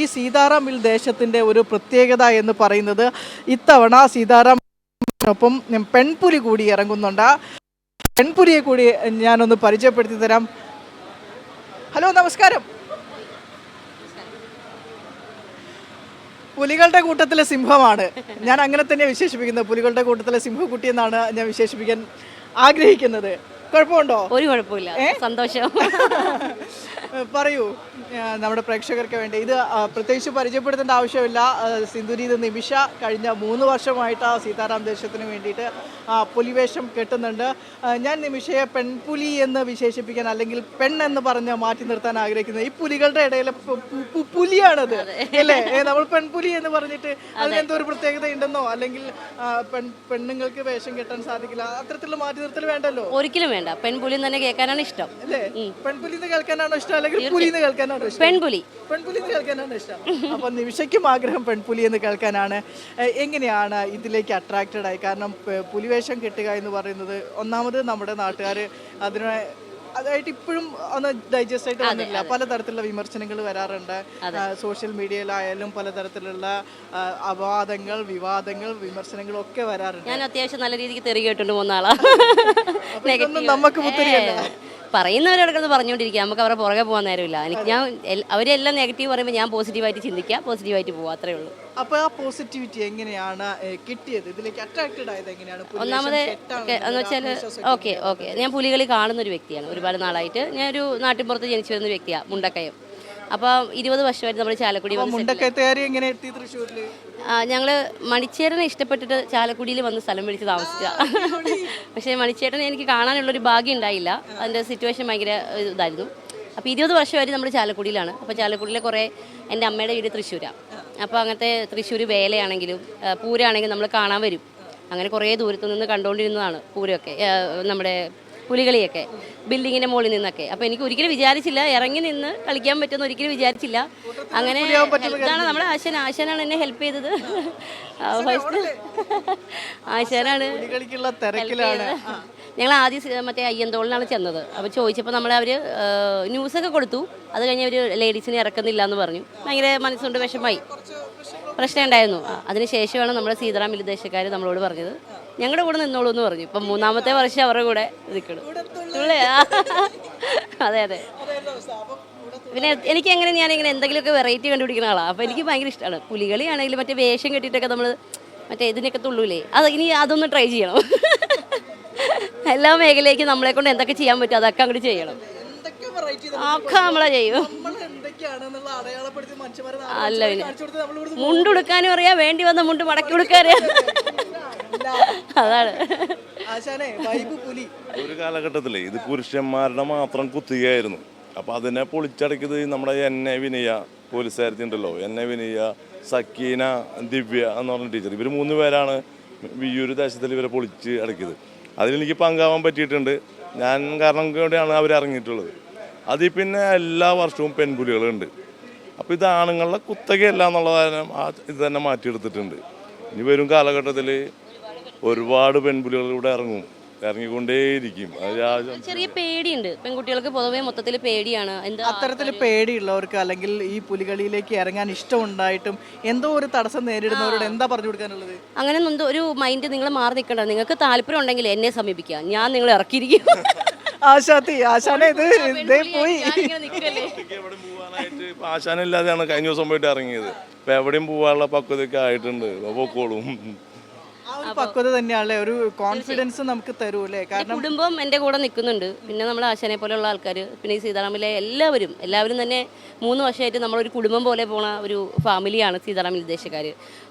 ഈ സീതാറാം മിൽ ദേശത്തിൻ്റെ ഒരു പ്രത്യേകത എന്ന് പറയുന്നത് ഇത്തവണ സീതാറാമിനൊപ്പം പെൺപുലി കൂടി ഇറങ്ങുന്നുണ്ട്. പെൺപുലിയെ കൂടി ഞാനൊന്ന് പരിചയപ്പെടുത്തി തരാം. ഹലോ, നമസ്കാരം. പുലികളുടെ കൂട്ടത്തിലെ സിംഹമാണ് ഞാൻ അങ്ങനെ തന്നെ വിശേഷിപ്പിക്കുന്നത്. പുലികളുടെ കൂട്ടത്തിലെ സിംഹക്കുട്ടി എന്നാണ് ഞാൻ വിശേഷിപ്പിക്കാൻ ആഗ്രഹിക്കുന്നത്. കുഴപ്പമുണ്ടോ? ഒരു കുഴപ്പമില്ല, സന്തോഷം. പറയൂ, നമ്മുടെ പ്രേക്ഷകർക്ക് വേണ്ടി ഇത് പ്രത്യേകിച്ച് പരിചയപ്പെടുത്തേണ്ട ആവശ്യമില്ല. സിന്ധുരി നിമിഷ കഴിഞ്ഞ 3 വർഷമായിട്ട് സീതാറാം ദേശത്തിന് വേണ്ടിയിട്ട് പുലിവേഷം കെട്ടുന്നുണ്ട്. ഞാൻ നിമിഷയെ പെൺപുലി എന്ന് വിശേഷിപ്പിക്കാൻ അല്ലെങ്കിൽ പെൺ എന്ന് പറഞ്ഞ് മാറ്റി നിർത്താൻ ആഗ്രഹിക്കുന്നത് ഈ പുലികളുടെ ഇടയിലെ പുലിയാണത് അല്ലേ? നമ്മൾ പെൺപുലി എന്ന് പറഞ്ഞിട്ട് അതിനെന്തോ ഒരു പ്രത്യേകത ഉണ്ടെന്നോ അല്ലെങ്കിൽ പെണ്ണുങ്ങൾക്ക് വേഷം കെട്ടാൻ സാധിക്കില്ല അത്തരത്തിലുള്ള മാറ്റി നിർത്തൽ വേണ്ടല്ലോ? ഒരിക്കലും വേണ്ട. പെൺപുലി തന്നെ കേൾക്കാനാണ് ഇഷ്ടം അല്ലേ? പെൺപുലി കേൾക്കാനാണോ ഇഷ്ടം അല്ലെങ്കിൽ പുലിന്ന് കേൾക്കാനാണോ ഇഷ്ടം? പെൺപുലി കേൾക്കാനാണ് ഇഷ്ടം. അപ്പൊ നിമിഷയ്ക്കും ആഗ്രഹം പെൺപുലി എന്ന് കേൾക്കാനാണ്. എങ്ങനെയാണ് ഇതിലേക്ക് അട്രാക്റ്റഡ് ആയി? കാരണം പുലിവേഷം കെട്ടുക എന്ന് പറയുന്നത് ഒന്നാമത് നമ്മുടെ നാട്ടുകാർ അതായിട്ട് ഇപ്പോഴും ഒന്ന് ഡൈജസ്റ്റ് ആയിട്ട് വന്നില്ല. പലതരത്തിലുള്ള വിമർശനങ്ങൾ വരാറുണ്ട്. സോഷ്യൽ മീഡിയയിലായാലും പലതരത്തിലുള്ള അപവാദങ്ങൾ, വിവാദങ്ങൾ, വിമർശനങ്ങളും ഒക്കെ വരാറുണ്ട്. ഞാൻ അത്യാവശ്യം നല്ല രീതിക്ക് തെറി കേട്ടിട്ടുണ്ട് 3 നാളാ. നമുക്ക് മുത്തരിയല്ല പറയുന്നവരോടൊക്കെ പറഞ്ഞുകൊണ്ടിരിക്കുക, നമുക്ക് അവരുടെ പുറകെ പോകാൻ നേരമില്ല. ഞാൻ അവരെല്ലാം നെഗറ്റീവ് പറയുമ്പോൾ ഞാൻ പോസിറ്റീവായിട്ട് ചിന്തിക്കുക, പോസിറ്റീവായിട്ട് പോകുക, അത്രേ ഉള്ളൂ. അപ്പോൾ ആ പോസിറ്റിവിറ്റി എങ്ങനെയാണ് കിട്ടിയത്? ഇതിലേക്ക് അട്രാക്റ്റഡ് ആയത് എങ്ങനെയാണ്? ഒന്നാമത് എന്ന് വെച്ചാൽ ഓക്കെ ഞാൻ പുലികളി കാണുന്ന ഒരു വ്യക്തിയാണ്. ഒരുപാട് നാളായിട്ട് ഞാനൊരു നാട്ടിൻപുറത്ത് ജനിച്ചു വരുന്ന വ്യക്തിയാണ്, മുണ്ടക്കയം. അപ്പോൾ 20 വർഷമായിട്ട് നമ്മൾ ചാലക്കുടി ഞങ്ങൾ മണിച്ചേട്ടനെ ഇഷ്ടപ്പെട്ടിട്ട് ചാലക്കുടിയിൽ വന്ന് സ്ഥലം പിടിച്ച് താമസിച്ച. പക്ഷേ മണിച്ചേട്ടനെ എനിക്ക് കാണാനുള്ളൊരു ഭാഗ്യം ഉണ്ടായില്ല. അതിൻ്റെ സിറ്റുവേഷൻ ഭയങ്കര ഇതായിരുന്നു. അപ്പോൾ 20 വർഷമായിട്ട് നമ്മൾ ചാലക്കുടിയിലാണ്. അപ്പോൾ ചാലക്കുടിയിലെ കുറേ എൻ്റെ അമ്മയുടെ വീട് തൃശ്ശൂരാണ്. അപ്പോൾ അങ്ങനത്തെ തൃശ്ശൂർ വേലയാണെങ്കിലും പൂരമാണെങ്കിലും നമ്മൾ കാണാൻ വരും. അങ്ങനെ കുറേ ദൂരത്തു നിന്ന് കണ്ടുകൊണ്ടിരുന്നതാണ് പൂരമൊക്കെ, നമ്മുടെ പുലികളിയൊക്കെ ബിൽഡിങ്ങിൻ്റെ മുകളിൽ നിന്നൊക്കെ. അപ്പോൾ എനിക്ക് ഒരിക്കലും വിചാരിച്ചില്ല ഇറങ്ങി നിന്ന് കളിക്കാൻ പറ്റുമെന്ന്, ഒരിക്കലും വിചാരിച്ചില്ല. അങ്ങനെ ഇതാണ് നമ്മുടെ ആശാനാണ് എന്നെ ഹെൽപ്പ് ചെയ്തത്. ആശാനാണ്. ഞങ്ങൾ ആദ്യം മറ്റേ അയ്യന്തോളിനാണ് ചെന്നത്. അപ്പോൾ ചോദിച്ചപ്പോൾ അവർ ന്യൂസൊക്കെ കൊടുത്തു. അത് കഴിഞ്ഞ് അവർ ലേഡീസിനെ ഇറക്കുന്നില്ല എന്ന് പറഞ്ഞു. ഭയങ്കര മനസ്സുകൊണ്ട് വിഷമായി, പ്രശ്നം ഉണ്ടായിരുന്നു. അതിനുശേഷമാണ് നമ്മുടെ സീതാറാം മിൽ ദേശക്കാർ നമ്മളോട് പറഞ്ഞത് ഞങ്ങളുടെ കൂടെ നിന്നോളൂ എന്ന് പറഞ്ഞു. ഇപ്പം 3-ാമത്തെ വർഷം അവരുടെ കൂടെ നിൽക്കണം. അതെ. പിന്നെ എനിക്ക് എങ്ങനെ ഞാനിങ്ങനെ എന്തെങ്കിലുമൊക്കെ വെറൈറ്റി കണ്ടുപിടിക്കുന്ന ആളാണ്. അപ്പോൾ എനിക്ക് ഭയങ്കര ഇഷ്ടമാണ്. പുലികളി ആണെങ്കിലും മറ്റേ വേഷം കെട്ടിയിട്ടൊക്കെ നമ്മൾ മറ്റേ ഇതിനൊക്കെ തുള്ളൂലേ, ഇനി അതൊന്ന് ട്രൈ ചെയ്യണം. എല്ലാ മേഖലയ്ക്കും നമ്മളെ കൊണ്ട് എന്തൊക്കെ ചെയ്യാൻ പറ്റും അതൊക്കെ അങ്ങോട്ട് ചെയ്യണം. ഒക്കെ നമ്മളെ ചെയ്യും. അല്ല, പിന്നെ മുണ്ടുടുക്കാനും അറിയാം, വേണ്ടി വന്ന മുണ്ട് മടക്കി കൊടുക്കാനും. അതാണ് ഒരു കാലഘട്ടത്തില് ഇത് പുരുഷന്മാരുടെ മാത്രം കുത്തുകയായിരുന്നു. അപ്പൊ അതിനെ പൊളിച്ചടക്കിയത് നമ്മുടെ എന്നെ വിനയ പോലീസുകാരത്തി ഉണ്ടല്ലോ, എന്നെ വിനയ, സക്കീന, ദിവ്യ എന്ന് പറഞ്ഞ ടീച്ചർ. ഇവർ 3 പേരാണ് വിയ്യൂർ ദേശത്തിൽ ഇവരെ പൊളിച്ച് അടക്കിയത്. അതിലെനിക്ക് പങ്കാവാൻ പറ്റിയിട്ടുണ്ട്. ഞാൻ കാരണം കൂടെയാണ് അവർ ഇറങ്ങിയിട്ടുള്ളത്. അതിൽ പിന്നെ എല്ലാ വർഷവും പെൺപുലികളുണ്ട്. അപ്പോൾ ഇത് ആണുങ്ങളുടെ കുത്തകയല്ല എന്നുള്ളത് ഇത് തന്നെ മാറ്റിയെടുത്തിട്ടുണ്ട്. ഇനി വരും കാലഘട്ടത്തിൽ ഒരുപാട് പെൺപുലികൾ ഇവിടെ ഇറങ്ങിക്കൊണ്ടേയിരിക്കും. ചെറിയ പേടിയുണ്ട് പെൺകുട്ടികൾക്ക്, പൊതുവെ മൊത്തത്തിൽ പേടിയാണ്. അത്തരത്തിൽ പേടിയുള്ളവർക്ക് അല്ലെങ്കിൽ ഈ പുലികളിയിലേക്ക് ഇറങ്ങാൻ ഇഷ്ടമുണ്ടായിട്ടും എന്തോ ഒരു തടസ്സം നേരിടുന്നവരോട് എന്താ പറഞ്ഞു കൊടുക്കാനുള്ളത്? അങ്ങനെ ഒരു മൈൻഡ് നിങ്ങൾ മാറി നിൽക്കണ്ട. നിങ്ങൾക്ക് താല്പര്യം ഉണ്ടെങ്കിൽ എന്നെ സമീപിക്കുക, ഞാൻ നിങ്ങളെ ഇറക്കിയിരിക്കും. ആശാനില്ലാതെയാണ് കഴിഞ്ഞ ദിവസം പോയിട്ട് ഇറങ്ങിയത്. ഇപ്പൊ എവിടെയും പോവാനുള്ള പക്വതയൊക്കെ ആയിട്ടുണ്ട്. പൊക്കോളും. പക്വത തന്നെയാണല്ലേ, ഒരു കോൺഫിഡൻസ് നമുക്ക് തരൂല്ലേ? കാരണം കുടുംബം എൻ്റെ കൂടെ നിൽക്കുന്നുണ്ട്. പിന്നെ നമ്മൾ ആശാനെ പോലെയുള്ള ആൾക്കാർ, പിന്നെ ഈ സീതാറാമിലെ എല്ലാവരും തന്നെ 3 വർഷമായിട്ട് നമ്മളൊരു കുടുംബം പോലെ പോണ ഒരു ഫാമിലിയാണ് സീതാറാം മിൽ ദേശക്കാർ.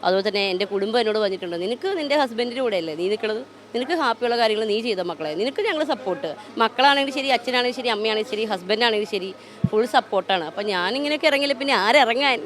അതുപോലെ തന്നെ എൻ്റെ കുടുംബം എന്നോട് പറഞ്ഞിട്ടുണ്ട്, നിനക്ക് നിൻ്റെ ഹസ്ബൻഡിൻ്റെ കൂടെ അല്ലേ നീ നിൽക്കണത്, നിനക്ക് ഹാപ്പിയുള്ള കാര്യങ്ങൾ നീ ചെയ്ത മക്കളെ, നിനക്ക് ഞങ്ങൾ സപ്പോർട്ട്. മക്കളാണെങ്കിലും ശരി, അച്ഛനാണെങ്കിലും ശരി, അമ്മയാണെങ്കിലും ശരി, ഹസ്ബൻഡാണെങ്കിലും ശരി, ഫുൾ സപ്പോർട്ടാണ്. അപ്പം ഞാനിങ്ങനെയൊക്കെ ഇറങ്ങിയില്ല പിന്നെ ആരിറങ്ങാൻ?